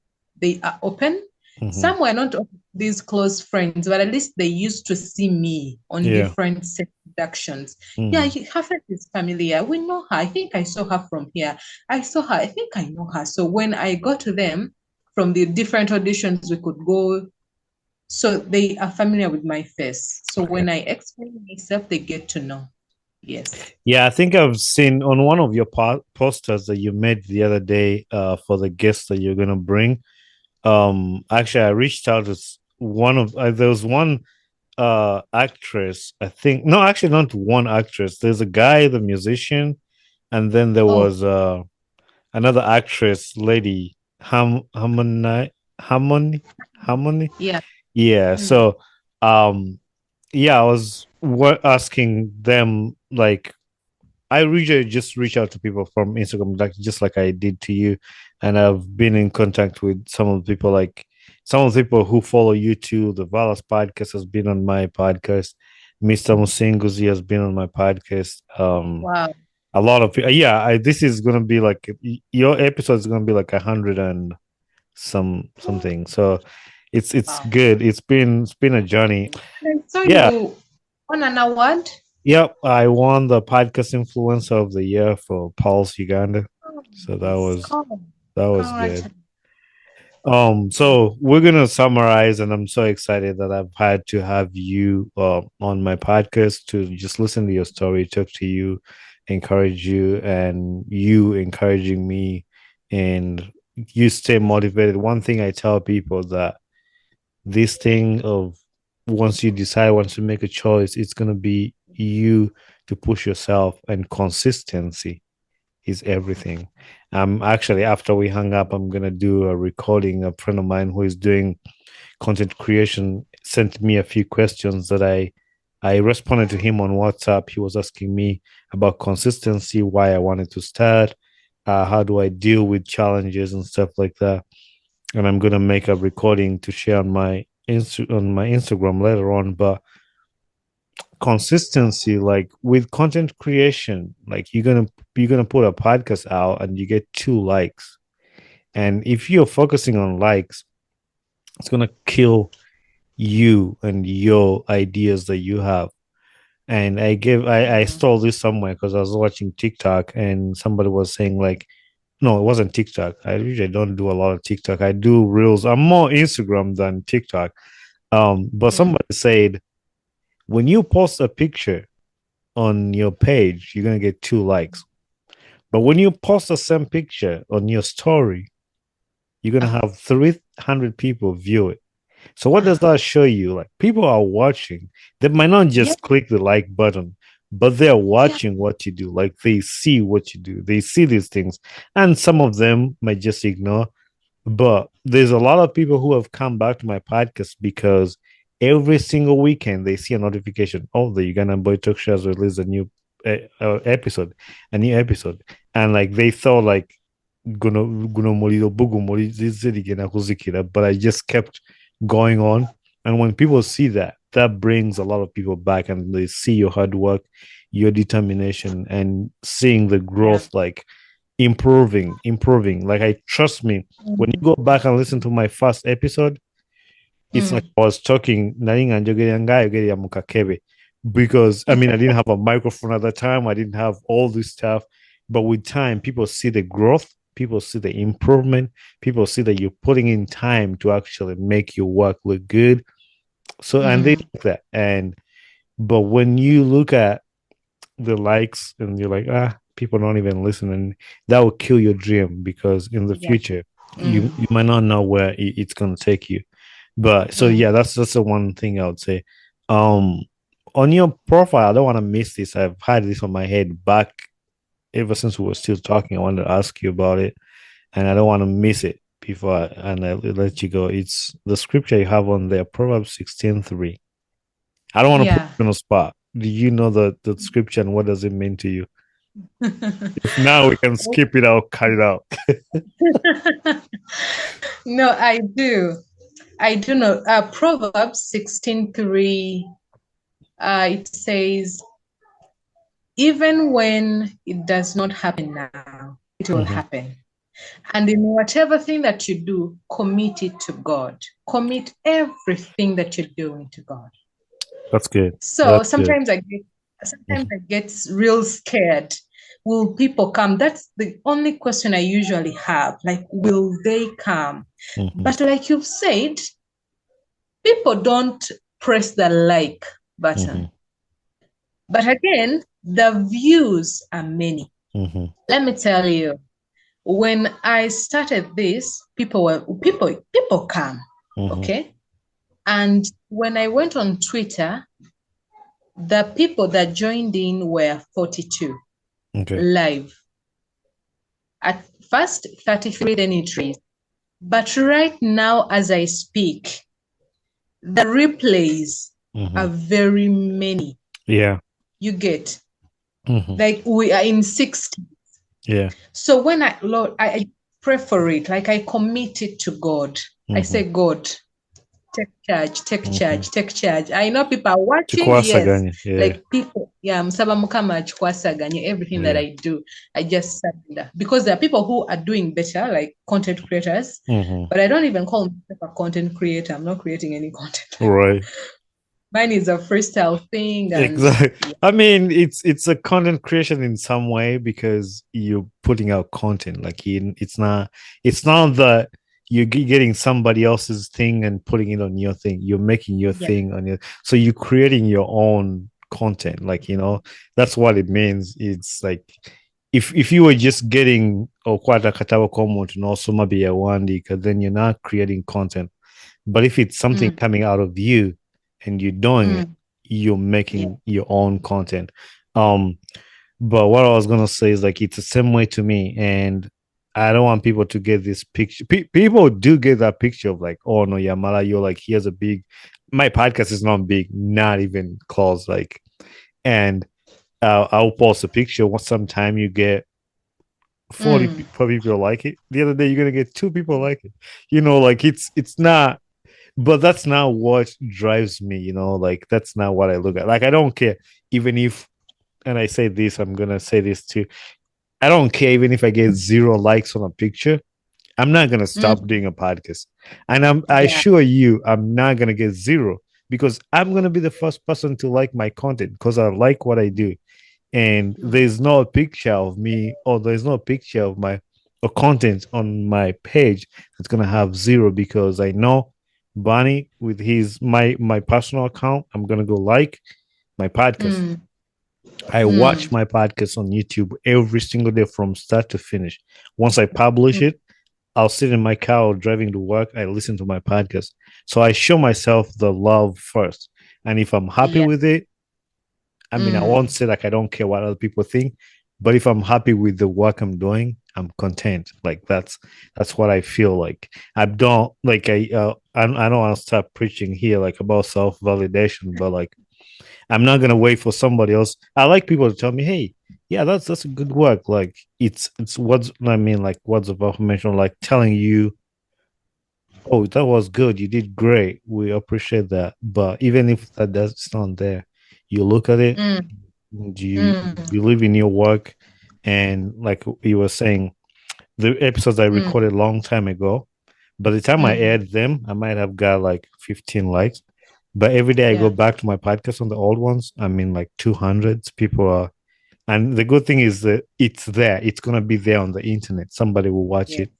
They are open. Hmm. Some were not these close friends, but at least they used to see me on Yeah. different set productions. Yeah, Hmm. her friend is familiar. We know her. I think I saw her from here. I saw her. I think I know her. So when I got to them from the different auditions we could go, so they are familiar with my face. So Okay. when I explain myself, they get to know. Yes. Yeah, I think I've seen on one of your posters that you made the other day for the guests that you're gonna bring. Actually, I reached out to one of there was one actress, I think. No, actually not one actress. There's a guy, the musician, and then there Oh, was another actress, lady, Harmony, Harmony. yeah. Yeah. Mm. So, um, yeah, I was asking them like I usually just reach out to people from Instagram, like just like I did to you, and I've been in contact with some of the people, like some of the people who follow you too. The Valas podcast has been on my podcast. Mr. Musinguzi has been on my podcast. Wow. A lot of yeah. This is gonna be like your episode is gonna be like 100 and something. So it's Wow. good. It's been a journey. So Yeah. you won an award? Yep, I won the podcast influencer of the year for Pulse Uganda. Oh, So yes. that was good. Congratulations. So we're gonna summarize, and I'm so excited that I've had to have you on my podcast to just listen to your story, talk to you, encourage you, and you encouraging me, and you stay motivated. One thing I tell people that this thing of once you make a choice, it's gonna be you to push yourself, and consistency is everything. Actually, after we hung up, I'm gonna do a recording. A friend of mine who is doing content creation sent me a few questions that I responded to him on WhatsApp. He was asking me about consistency, why I wanted to start, how do I deal with challenges and stuff like that. And I'm gonna make a recording to share on my Instagram later on. But consistency, like with content creation, like you're gonna put a podcast out and you get 2 likes. And if you're focusing on likes, it's gonna kill you and your ideas that you have. And I Mm. stole this somewhere because I was watching TikTok and somebody was saying like, no, it wasn't TikTok. I usually don't do a lot of TikTok. I do reels. I'm more Instagram than TikTok. But Mm. somebody said when you post a picture on your page, you're gonna get 2 likes. But when you post the same picture on your story, you're gonna Ah, have 300 people view it. So what does ah, that show you? Like people are watching. They might not yeah, just click the like button, but they're yeah. watching what you do. Like they see what you do. They see these things. And some of them might just ignore. But there's a lot of people who have come back to my podcast because every single weekend they see a notification. Oh, the Uganda Boy Talk Show has released episode, a new episode. And like they thought like but I just kept going on. And when people see that, that brings a lot of people back and they see your hard work, your determination, and seeing the Yeah. growth like improving. Like I trust me, when Mm. you go back and listen to my first episode, it's like Mm. I was talking because I mean I didn't have a microphone at the time. I didn't have all this stuff. But with time, people see the growth, people see the improvement, people see that you're putting in time to actually make your work look good. So and they Mm. like that. And but when you look at the likes and you're like, people don't even listen, and that will kill your dream because in the Yeah. future you Mm. might not know where it's gonna take you. But so Mm. yeah, that's the one thing I would say. Um, on your profile, I don't want to miss this. I've had this on my head back ever since we were still talking. I wanted to ask you about it, and I don't want to miss it before I let you go. It's the scripture you have on there, Proverbs 16:3. I don't want to put Yeah. you on a spot. Do you know the scripture and what does it mean to you? If now we can skip it out, cut it out. No, I do. I do know. Proverbs 16:3, it says, even when it does not happen now, it will Mm-hmm. happen. And in whatever thing that you do, commit it to God. Commit everything that you're doing to God. That's good. So That's good. sometimes I get real scared. Will people come? That's the only question I usually have. Like, will they come? Mm-hmm. But like you've said, people don't press the like Mm-hmm. button. But again, the views are many. Mm-hmm. Let me tell you, when I started this, people come, Mm-hmm. okay? And when I went on Twitter, the people that joined in were 42 Okay. live. At first, 33, then it raised. But right now, as I speak, the replays Mm-hmm. are very many. Yeah. You get, Mm-hmm. like, we are in 60. Yeah. So when Lord, I pray for it, like I commit it to God. I Mm-hmm. say, God, take charge, take Mm-hmm. charge, take charge. I know people are watching, yes. Chikwasaganya. Yeah. Like people, yeah, Msaba Mukama chikwasaganya, everything that Yeah. I do, I just surrender. Because there are people who are doing better, like content creators, Mm-hmm. but I don't even call myself a content creator. I'm not creating any content. Right. Mine is a freestyle thing, and Exactly. yeah, I mean, it's a content creation in some way because you're putting out content. Like it's not that you're getting somebody else's thing and putting it on your thing. You're making your yeah, thing on your. So you're creating your own content. Like that's what it means. It's like if you were just getting okwata katawa comment and also maybe a wandi, then you're not creating content. But if it's something mm, coming out of you and you're doing it, mm, you're yeah, making your own content. Um, but what I was gonna say is like it's the same way to me, and I don't want people to get this picture. People do get that picture of like, oh no, Yamala, you're like here's a big. My podcast is not big, not even close. Like, and I'll post a picture. Sometime you get Mm. 44 people like it. The other day you're gonna get two people like it. Like it's not, but that's not what drives me, like that's not what I look at. Like I don't care even if, and I say this, I'm gonna say this too. I don't care even if I get zero likes on a picture. I'm not gonna stop Mm. doing a podcast. And I Yeah. assure you I'm not gonna get zero because I'm gonna be the first person to like my content because I like what I do. And Mm. there's no picture of me or there's no picture of my or content on my page that's gonna have zero because I know Bonnie with his my personal account, I'm gonna go like my podcast. Mm. I watch Mm. my podcast on YouTube every single day from start to finish. Once I publish Mm. it, I'll sit in my car driving to work. I listen to my podcast. So I show myself the love first. And if I'm happy Yeah. with it, I mean, I won't Mm. say like I don't care what other people think, but if I'm happy with the work I'm doing, I'm content. Like that's what I feel like. I don't like I don't want to start preaching here like about self validation, but like I'm not gonna wait for somebody else. I like people to tell me, "Hey, yeah, that's a good work." Like it's what's I mean, like words of affirmation, like telling you, "Oh, that was good. You did great. We appreciate that." But even if that's not there, you look at it. Mm. You Mm. believe in your work, and like you were saying, the episodes I Mm. recorded a long time ago. By the time I Mm. add them, I might have got like 15 likes. But every day I go Yeah. back to my podcast on the old ones, I mean like 200s. People are, and the good thing is that it's there. It's gonna be there on the internet. Somebody will watch Yeah. it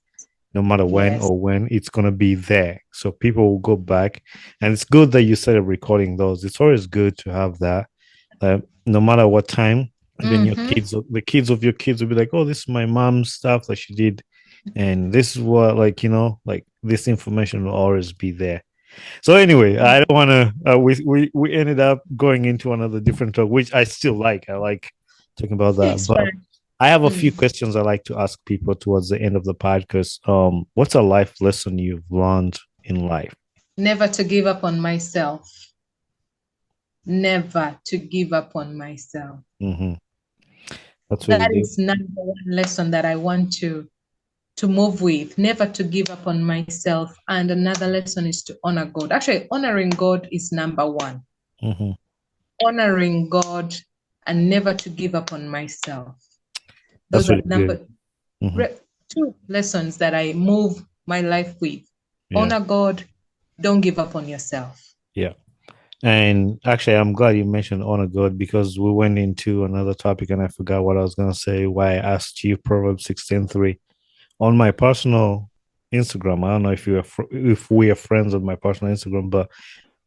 no matter when Yes. or when it's gonna be there. So people will go back, and it's good that you started recording those. It's always good to have that. No matter what time, then Mm-hmm. the kids of your kids will be like, "Oh, this is my mom's stuff that she did," and this is what, like like this information will always be there. So anyway, I don't want to. We ended up going into another different talk, which I still like. I like talking about that, It's but fine. I have a few Mm. questions I like to ask people towards the end of the podcast. What's a life lesson you've learned in life? Never to give up on myself. Never to give up on myself. Hmm. That's really That deep. is number one lesson that I want to move with. Never to give up on myself. And another lesson is to honor God. Actually, honoring God is number one. Hmm. Honoring God and never to give up on myself. That's Those are really good. number Hmm. two lessons that I move my life with. Yeah, Honor God, don't give up on yourself. yeah. And actually, I'm glad you mentioned honor God because we went into another topic and I forgot what I was gonna say. Why I asked you Proverbs 16:3 on my personal Instagram. I don't know if we are friends on my personal Instagram, but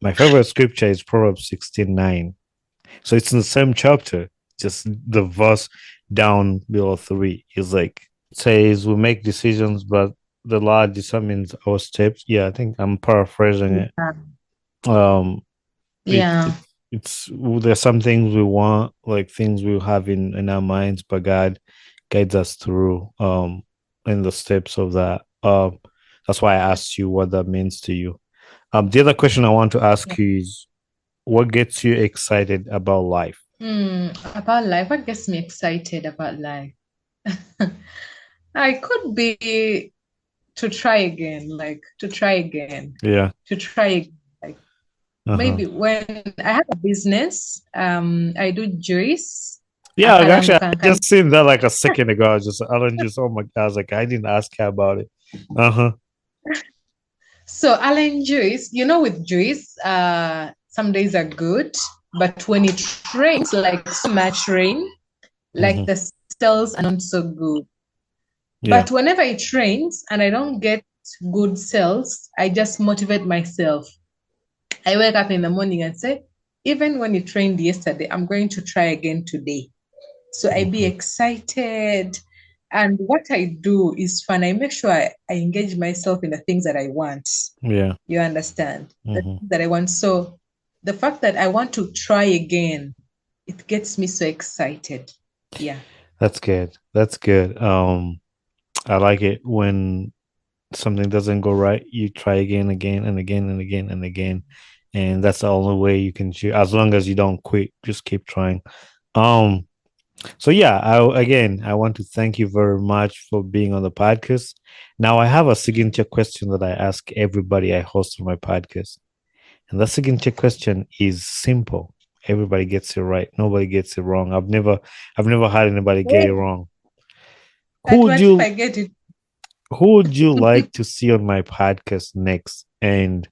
my favorite scripture is Proverbs 16:9. So it's in the same chapter, just the verse down below three. It's like it says we make decisions, but the Lord determines our steps. Yeah, I think I'm paraphrasing it. Yeah. Um, it, Yeah. it it's there's some things we want, like things we have in our minds, but God guides us through in the steps of that. That's why I asked you what that means to you. The other question I want to ask you is what gets you excited about life? About life, what gets me excited about life? I could be to try again, like to try again, Yeah. to try again. Like Uh-huh. maybe when I have a business, I do juice. Yeah, actually, I Can. just seen that like a second ago. Alan just, oh my God, I was like, I didn't ask her about it. Uh-huh. So Allen juice, with juice, some days are good, but when it rains like so much rain, like Hmm. the sales are not so good. Yeah. But whenever it rains and I don't get good sales, I just motivate myself. I wake up in the morning and say, even when it rained yesterday, I'm going to try again today. So I be Hmm. excited. And what I do is fun. I make sure I engage myself in the things that I want. Yeah. You understand? The Hmm. things that I want. So the fact that I want to try again, it gets me so excited. Yeah. That's good. That's good. I like it when something doesn't go right, you try again, again, and again, and again, and again. And that's the only way you can choose. As long as you don't quit, just keep trying. Um, So yeah, I want to thank you very much for being on the podcast. Now I have a signature question that I ask everybody I host on my podcast. And the signature question is simple. Everybody gets it right. Nobody gets it wrong. I've never had anybody get it Wait, wrong. Who but would what if I you get it? who would you like to see on my podcast next? And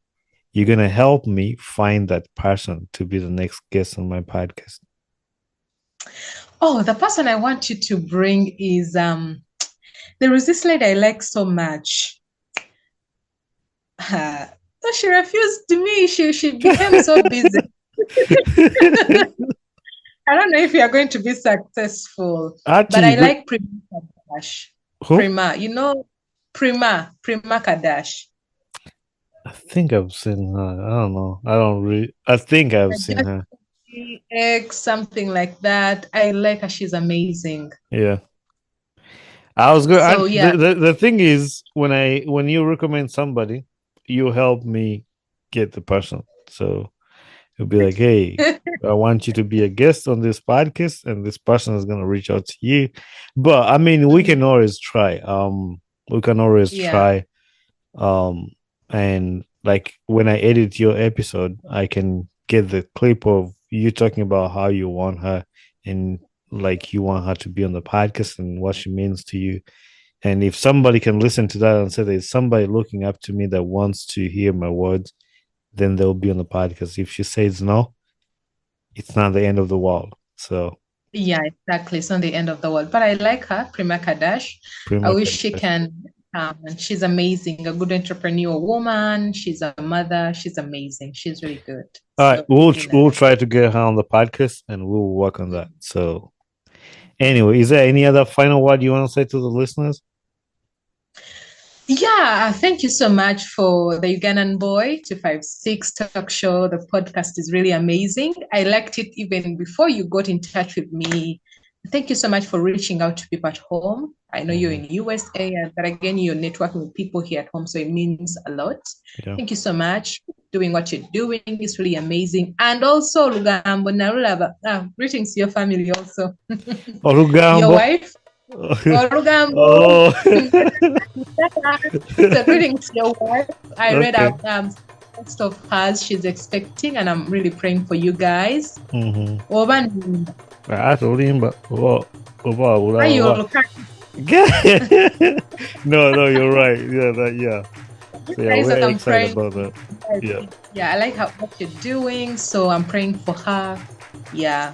you're gonna help me find that person to be the next guest on my podcast. Oh, the person I want you to bring is there is this lady I like so much. So she refused me. She became so busy. I don't know if you are going to be successful, but Actually, I good. like Prima Kadash. Who? Prima Kadash. I think I've seen her. I don't know. I don't really. I think I've seen Just her. X, something like that. I like her. She's amazing. Yeah. I was good. So yeah, The thing is, when you recommend somebody, you help me get the person. So you'll be like, "Hey, I want you to be a guest on this podcast," and this person is gonna reach out to you. But I mean, we can always try. We can always yeah, try. Um, and like when I edit your episode, I can get the clip of you talking about how you want her and like you want her to be on the podcast and what she means to you. And if somebody can listen to that and say there's somebody looking up to me that wants to hear my words, then they'll be on the podcast. If she says no, it's not the end of the world. So yeah, exactly. It's not the end of the world. But I like her, Prima Kadash. I Prima wish she Kadash. can. And she's amazing, a good entrepreneur woman. She's a mother. She's amazing. She's really good. All right, So really we'll nice. try to get her on the podcast and we'll work on that. So anyway, is there any other final word you want to say to the listeners? Yeah, thank you so much for the Ugandan Boy 256 talk show. The podcast is really amazing. I liked it even before you got in touch with me. Thank you so much for reaching out to people at home. I know you're Mhm. in USA, but again, you're networking with people here at home, so it means a lot. Yeah. Thank you so much for doing what you're doing. It's really amazing. And also, Lugambo Narulaba, greetings to your family also. Your Orugambo. wife, or Lugambo. Oh. So greetings to your wife. I read Okay. out text of hers she's expecting, and I'm really praying for you guys. Mm-hmm. Oban, I told him, but are you look at no, you're right. Yeah, yeah. you So yeah, guys? we're I'm excited praying. about that. Yeah. Yeah, I like what you're doing, so I'm praying for her. Yeah,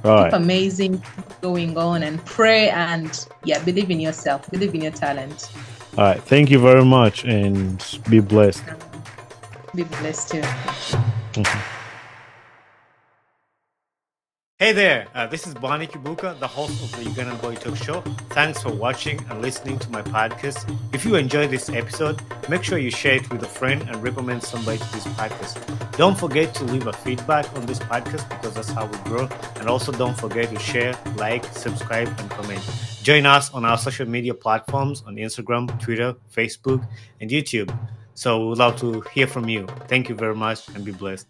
All keep right. amazing going on and pray and yeah, believe in yourself, believe in your talent. All right. Thank you very much and be blessed. Be blessed too. Mhm. Hey there, this is Bonnie Kibuka, the host of the Ugandan Boy Talk Show. Thanks for watching and listening to my podcast. If you enjoyed this episode, make sure you share it with a friend and recommend somebody to this podcast. Don't forget to leave a feedback on this podcast because that's how we grow. And also don't forget to share, like, subscribe, and comment. Join us on our social media platforms on Instagram, Twitter, Facebook, and YouTube. So we'd love to hear from you. Thank you very much and be blessed.